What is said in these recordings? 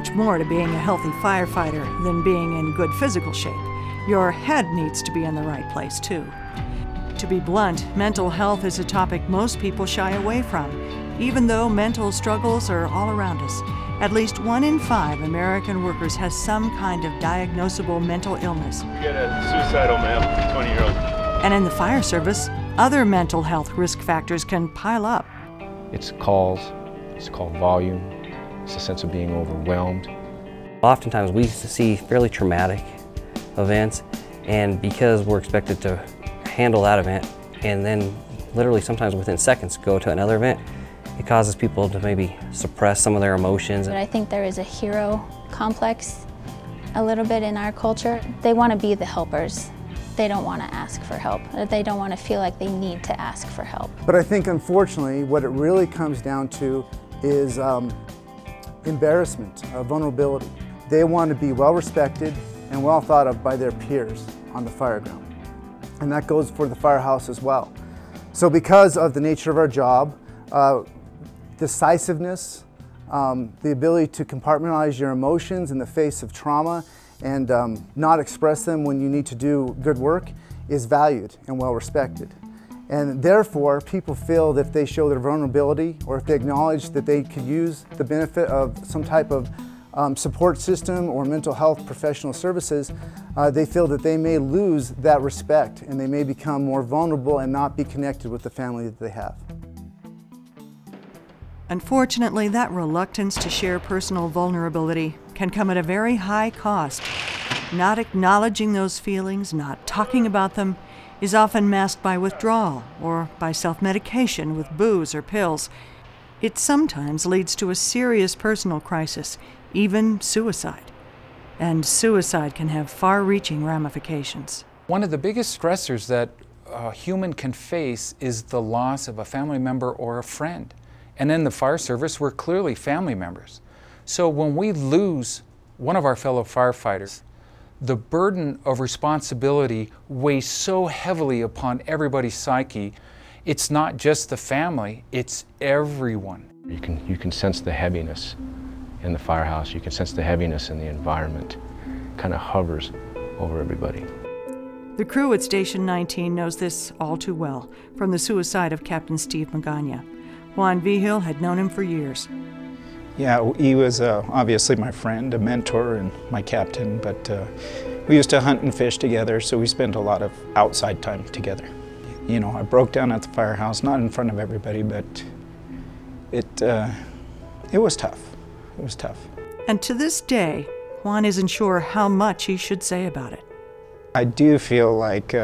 much more to being a healthy firefighter than being in good physical shape. Your head needs to be in the right place, too. To be blunt, mental health is a topic most people shy away from, even though mental struggles are all around us. At least 1 in 5 American workers has some kind of diagnosable mental illness. We got a suicidal male, 20-year-old. And in the fire service, other mental health risk factors can pile up. It's calls, it's call volume, it's a sense of being overwhelmed. Oftentimes we see fairly traumatic events, and because we're expected to handle that event and then literally sometimes within seconds go to another event, it causes people to maybe suppress some of their emotions. But I think there is a hero complex a little bit in our culture. They want to be the helpers. They don't want to ask for help. They don't want to feel like they need to ask for help. But I think unfortunately what it really comes down to is embarrassment, vulnerability. They want to be well respected and well thought of by their peers on the fire ground. And that goes for the firehouse as well. So because of the nature of our job, decisiveness, the ability to compartmentalize your emotions in the face of trauma and not express them when you need to do good work is valued and well respected. And therefore, people feel that if they show their vulnerability or if they acknowledge that they could use the benefit of some type of support system or mental health professional services, they feel that they may lose that respect and they may become more vulnerable and not be connected with the family that they have. Unfortunately, that reluctance to share personal vulnerability can come at a very high cost. Not acknowledging those feelings, not talking about them, is often masked by withdrawal or by self-medication with booze or pills. It sometimes leads to a serious personal crisis, even suicide. And suicide can have far-reaching ramifications. One of the biggest stressors that a human can face is the loss of a family member or a friend. And in the fire service, we're clearly family members. So when we lose one of our fellow firefighters, the burden of responsibility weighs so heavily upon everybody's psyche. It's not just the family, it's everyone. You can sense the heaviness in the firehouse. You can sense the heaviness in the environment. It kind of hovers over everybody. The crew at Station 19 knows this all too well from the suicide of Captain Steve Magana. Juan Vigil had known him for years. Yeah, he was obviously my friend, a mentor, and my captain, but we used to hunt and fish together, so we spent a lot of outside time together. You know, I broke down at the firehouse, not in front of everybody, but it was tough. It was tough. And to this day, Juan isn't sure how much he should say about it. I do feel like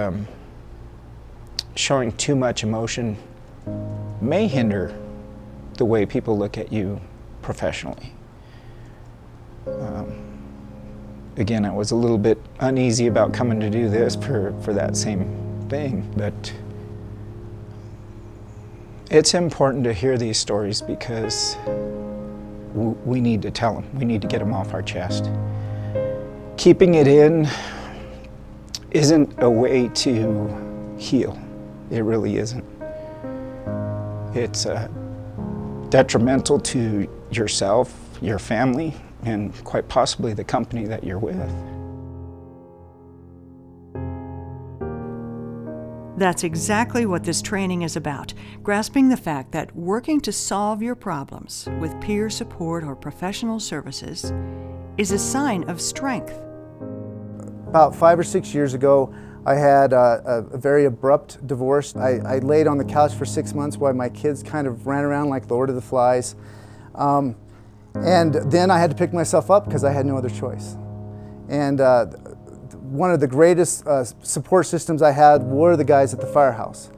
showing too much emotion may hinder the way people look at you professionally. Again, I was a little bit uneasy about coming to do this for that same thing, but it's important to hear these stories because we need to tell them. We need to get them off our chest. Keeping it in isn't a way to heal. It really isn't. It's detrimental to yourself, your family, and quite possibly the company that you're with. That's exactly what this training is about, grasping the fact that working to solve your problems with peer support or professional services is a sign of strength. About 5 or 6 years ago, I had a very abrupt divorce. I laid on the couch for 6 months while my kids kind of ran around like Lord of the Flies. And then I had to pick myself up because I had no other choice. And one of the greatest support systems I had were the guys at the firehouse.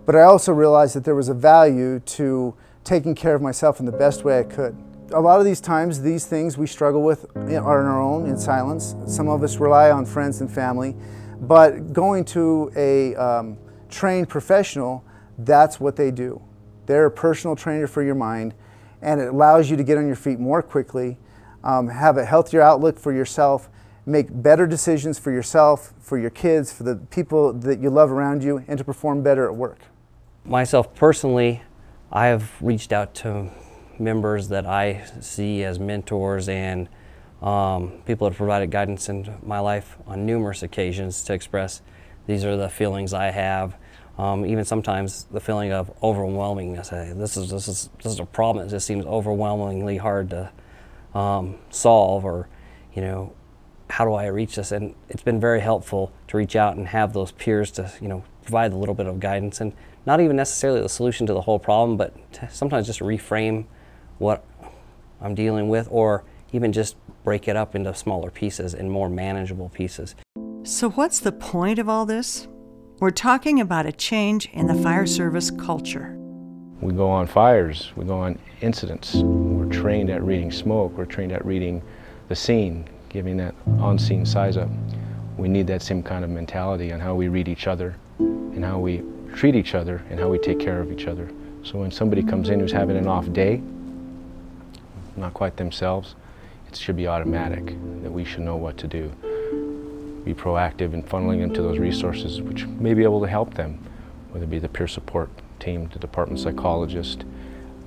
But I also realized that there was a value to taking care of myself in the best way I could. A lot of these times, these things we struggle with are on our own in silence. Some of us rely on friends and family. But going to a trained professional, that's what they do. They're a personal trainer for your mind, and it allows you to get on your feet more quickly, have a healthier outlook for yourself, make better decisions for yourself, for your kids, for the people that you love around you, and to perform better at work. Myself personally, I have reached out to members that I see as mentors and People have provided guidance in my life on numerous occasions to express these are the feelings I have. Even sometimes the feeling of overwhelmingness. Hey, this is a problem that just seems overwhelmingly hard to solve, or how do I reach this? And it's been very helpful to reach out and have those peers to provide a little bit of guidance, and not even necessarily the solution to the whole problem, but to sometimes just reframe what I'm dealing with, or even just break it up into smaller pieces and more manageable pieces. So what's the point of all this? We're talking about a change in the fire service culture. We go on fires, we go on incidents. We're trained at reading smoke, we're trained at reading the scene, giving that on-scene size up. We need that same kind of mentality on how we read each other, and how we treat each other, and how we take care of each other. So when somebody comes in who's having an off day, not quite themselves, it should be automatic that we should know what to do. Be proactive in funneling them to those resources which may be able to help them, whether it be the peer support team, the department psychologist,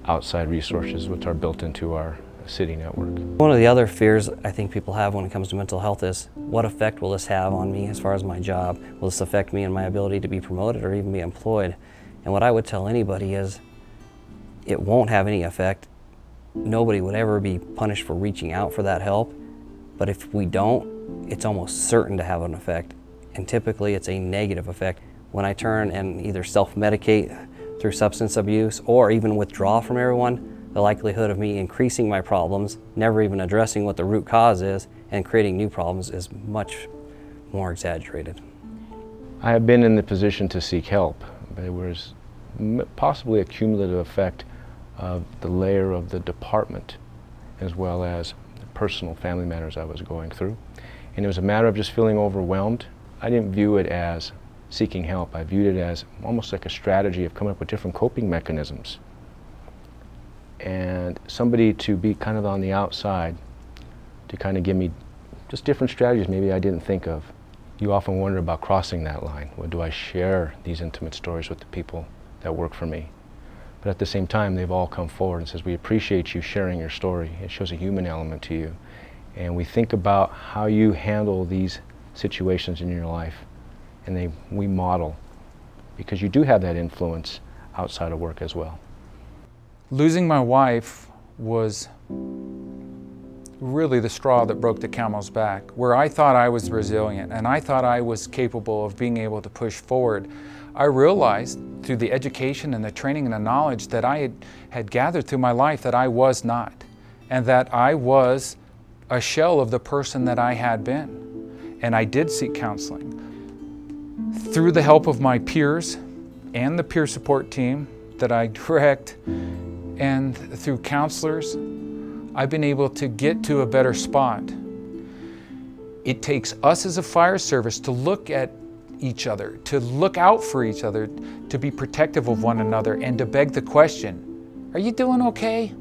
outside resources which are built into our city network. One of the other fears I think people have when it comes to mental health is, what effect will this have on me as far as my job? Will this affect me and my ability to be promoted or even be employed? And what I would tell anybody is, it won't have any effect. Nobody would ever be punished for reaching out for that help, but if we don't, it's almost certain to have an effect, and typically it's a negative effect. When I turn and either self-medicate through substance abuse or even withdraw from everyone, the likelihood of me increasing my problems, never even addressing what the root cause is, and creating new problems is much more exaggerated. I have been in the position to seek help, but there was possibly a cumulative effect of the layer of the department as well as the personal family matters I was going through. And it was a matter of just feeling overwhelmed. I didn't view it as seeking help. I viewed it as almost like a strategy of coming up with different coping mechanisms. And somebody to be kind of on the outside to kind of give me just different strategies maybe I didn't think of. You often wonder about crossing that line. Well, do I share these intimate stories with the people that work for me? But at the same time, they've all come forward and says, we appreciate you sharing your story. It shows a human element to you. And we think about how you handle these situations in your life, and we model, because you do have that influence outside of work as well. Losing my wife was really the straw that broke the camel's back, where I thought I was resilient and I thought I was capable of being able to push forward. I realized through the education and the training and the knowledge that I had gathered through my life that I was not, and that I was a shell of the person that I had been. And I did seek counseling. Through the help of my peers and the peer support team that I direct, and through counselors, I've been able to get to a better spot. It takes us as a fire service to look at each other, to look out for each other, to be protective of one another, and to beg the question, are you doing okay?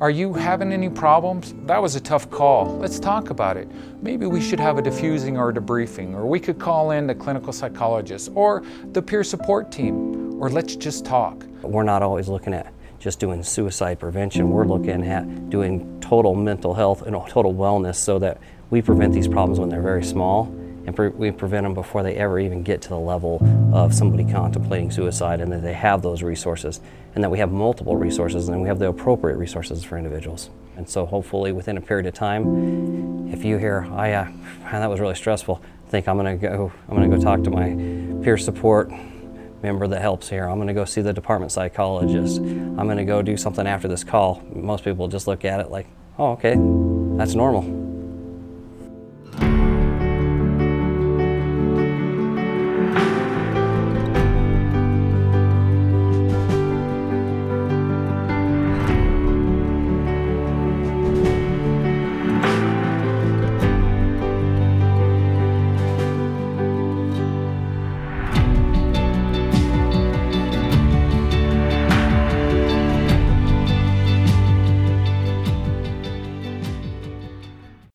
Are you having any problems? That was a tough call. Let's talk about it. Maybe we should have a diffusing or a debriefing, or we could call in the clinical psychologist or the peer support team, or let's just talk. We're not always looking at just doing suicide prevention. We're looking at doing total mental health and total wellness so that we prevent these problems when they're very small, and we prevent them before they ever even get to the level of somebody contemplating suicide, and that they have those resources, and that we have multiple resources, and we have the appropriate resources for individuals. And so hopefully within a period of time, if you hear, that was really stressful, think I'm gonna go talk to my peer support member that helps here. I'm gonna go see the department psychologist. I'm gonna go do something after this call. Most people just look at it like, oh, okay, that's normal.